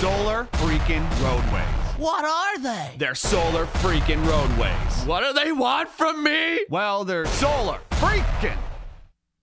solar freaking roadways. What are they? They're solar freaking roadways. What do they want from me? Well, they're solar freaking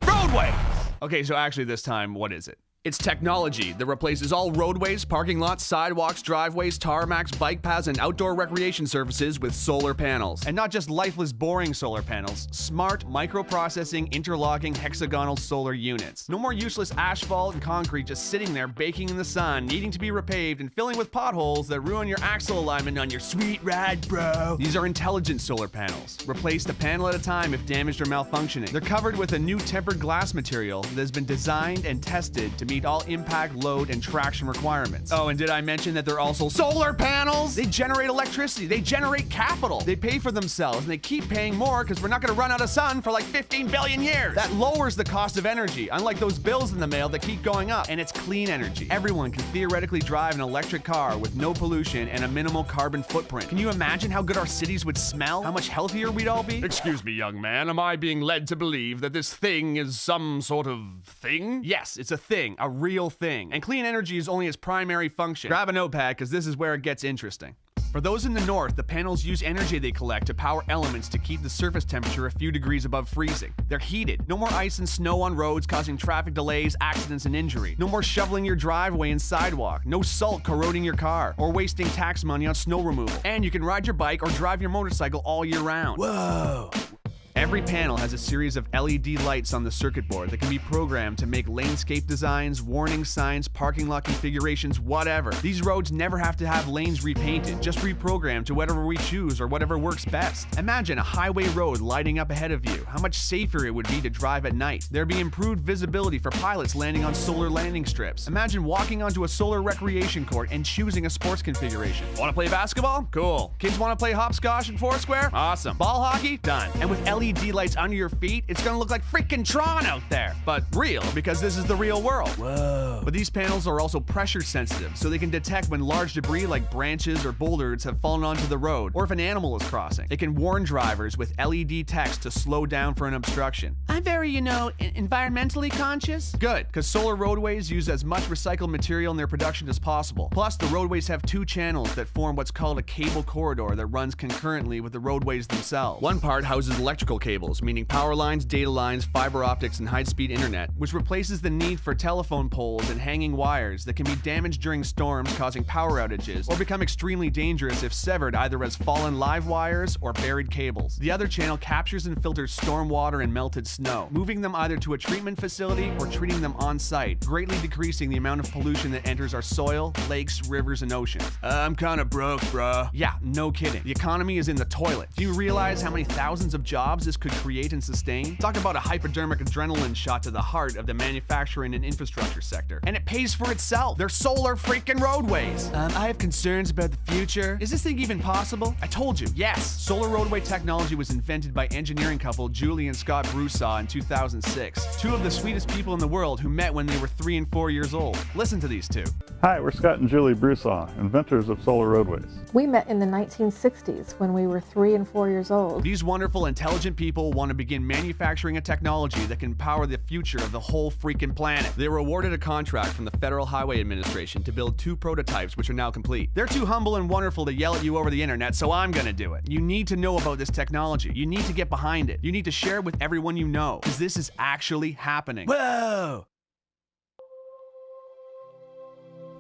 roadways. Okay, so actually this time, what is it? It's technology that replaces all roadways, parking lots, sidewalks, driveways, tarmacs, bike paths, and outdoor recreation surfaces with solar panels. And not just lifeless, boring solar panels. Smart, microprocessing, interlocking, hexagonal solar units. No more useless asphalt and concrete just sitting there baking in the sun, needing to be repaved and filling with potholes that ruin your axle alignment on your sweet ride, bro. These are intelligent solar panels. Replaced a panel at a time if damaged or malfunctioning. They're covered with a new tempered glass material that has been designed and tested to meet all impact, load, and traction requirements. Oh, and did I mention that they're also solar panels? They generate electricity, they generate capital, they pay for themselves, and they keep paying more because we're not gonna run out of sun for like 15 billion years. That lowers the cost of energy, unlike those bills in the mail that keep going up. And it's clean energy. Everyone can theoretically drive an electric car with no pollution and a minimal carbon footprint. Can you imagine how good our cities would smell? How much healthier we'd all be? Excuse me, young man, am I being led to believe that this thing is some sort of thing? Yes, it's a thing, a real thing. And clean energy is only its primary function. Grab a notepad, because this is where it gets interesting. For those in the north, the panels use energy they collect to power elements to keep the surface temperature a few degrees above freezing. They're heated. No more ice and snow on roads causing traffic delays, accidents, and injury. No more shoveling your driveway and sidewalk. No salt corroding your car or wasting tax money on snow removal. And you can ride your bike or drive your motorcycle all year round. Whoa! Every panel has a series of LED lights on the circuit board that can be programmed to make landscape designs, warning signs, parking lot configurations, whatever. These roads never have to have lanes repainted, just reprogrammed to whatever we choose or whatever works best. Imagine a highway road lighting up ahead of you. How much safer it would be to drive at night. There'd be improved visibility for pilots landing on solar landing strips. Imagine walking onto a solar recreation court and choosing a sports configuration. Want to play basketball? Cool. Kids want to play hopscotch and foursquare? Awesome. Ball hockey? Done. And with LED lights under your feet, it's gonna look like freaking Tron out there. But real, because this is the real world. Whoa. But these panels are also pressure sensitive, so they can detect when large debris like branches or boulders have fallen onto the road, or if an animal is crossing. They can warn drivers with LED text to slow down for an obstruction. I'm very, environmentally conscious. Good, because solar roadways use as much recycled material in their production as possible. Plus, the roadways have two channels that form what's called a cable corridor that runs concurrently with the roadways themselves. One part houses electrical cables, meaning power lines, data lines, fiber optics, and high-speed internet, which replaces the need for telephone poles and hanging wires that can be damaged during storms, causing power outages, or become extremely dangerous if severed either as fallen live wires or buried cables. The other channel captures and filters storm water and melted snow, moving them either to a treatment facility or treating them on-site, greatly decreasing the amount of pollution that enters our soil, lakes, rivers, and oceans. I'm kinda broke, bruh. Yeah, no kidding. The economy is in the toilet. Do you realize how many thousands of jobs this could create and sustain? Talk about a hypodermic adrenaline shot to the heart of the manufacturing and infrastructure sector. And it pays for itself. They're solar freaking roadways. I have concerns about the future. Is this thing even possible? I told you, yes. Solar roadway technology was invented by engineering couple Julie and Scott Broussard in 2006. Two of the sweetest people in the world who met when they were 3 and 4 years old. Listen to these two. Hi, we're Scott and Julie Broussard, inventors of solar roadways. We met in the 1960s when we were 3 and 4 years old. These wonderful, intelligent people want to begin manufacturing a technology that can power the future of the whole freaking planet. They were awarded a contract from the Federal Highway Administration to build 2 prototypes, which are now complete. They're too humble and wonderful to yell at you over the internet, so I'm gonna do it. You need to know about this technology. You need to get behind it. You need to share it with everyone you know, because this is actually happening. Whoa!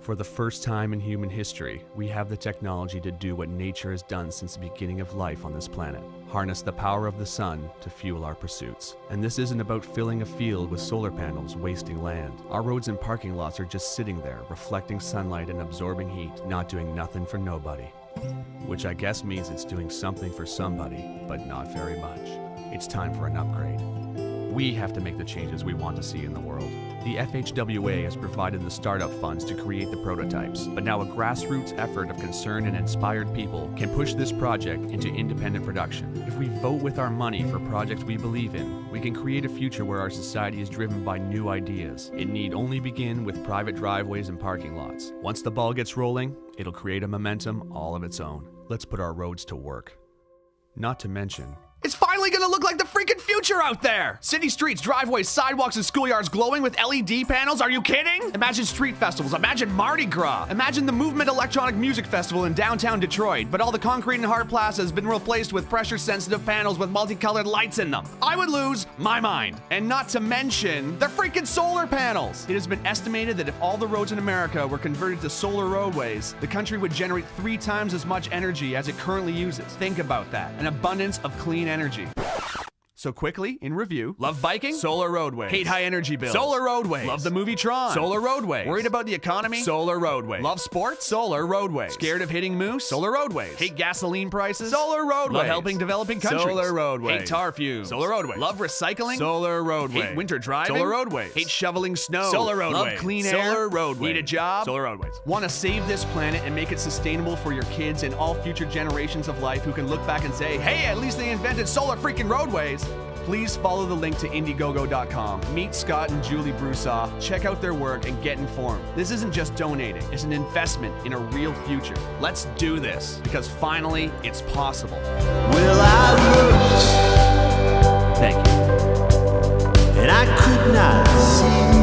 For the first time in human history, we have the technology to do what nature has done since the beginning of life on this planet. Harness the power of the sun to fuel our pursuits. And this isn't about filling a field with solar panels wasting land. Our roads and parking lots are just sitting there, reflecting sunlight and absorbing heat, not doing nothing for nobody. Which I guess means it's doing something for somebody, but not very much. It's time for an upgrade. We have to make the changes we want to see in the world. The FHWA has provided the startup funds to create the prototypes, but now a grassroots effort of concerned and inspired people can push this project into independent production. If we vote with our money for projects we believe in, we can create a future where our society is driven by new ideas. It need only begin with private driveways and parking lots. Once the ball gets rolling, it'll create a momentum all of its own. Let's put our roads to work. Not to mention, it's finally finally gonna look like the freaking future out there. City streets, driveways, sidewalks, and schoolyards glowing with LED panels. Are you kidding? Imagine street festivals. Imagine Mardi Gras. Imagine the Movement Electronic Music Festival in downtown Detroit, but all the concrete and hard plaza has been replaced with pressure-sensitive panels with multicolored lights in them. I would lose my mind. And not to mention the freaking solar panels. It has been estimated that if all the roads in America were converted to solar roadways, the country would generate 3 times as much energy as it currently uses. Think about that. An abundance of clean energy. So quickly, in review, love biking? Solar Roadways. Hate high energy bills? Solar Roadways. Love the movie Tron? Solar Roadways. Worried about the economy? Solar Roadways. Love sports? Solar Roadways. Scared of hitting moose? Solar Roadways. Hate gasoline prices? Solar Roadways. Love helping developing countries? Solar Roadways. Hate tar fumes? Solar Roadways. Love recycling? Solar Roadways. Hate winter driving? Solar Roadways. Hate shoveling snow? Solar Roadways. Love clean air? Solar Roadways. Need a job? Solar Roadways. Want to save this planet and make it sustainable for your kids and all future generations of life who can look back and say, hey, at least they invented solar freaking roadways? Please follow the link to Indiegogo.com. Meet Scott and Julie Broussard, check out their work, and get informed. This isn't just donating, it's an investment in a real future. Let's do this, because finally, it's possible. Well, I looked, Thank you. and I could not see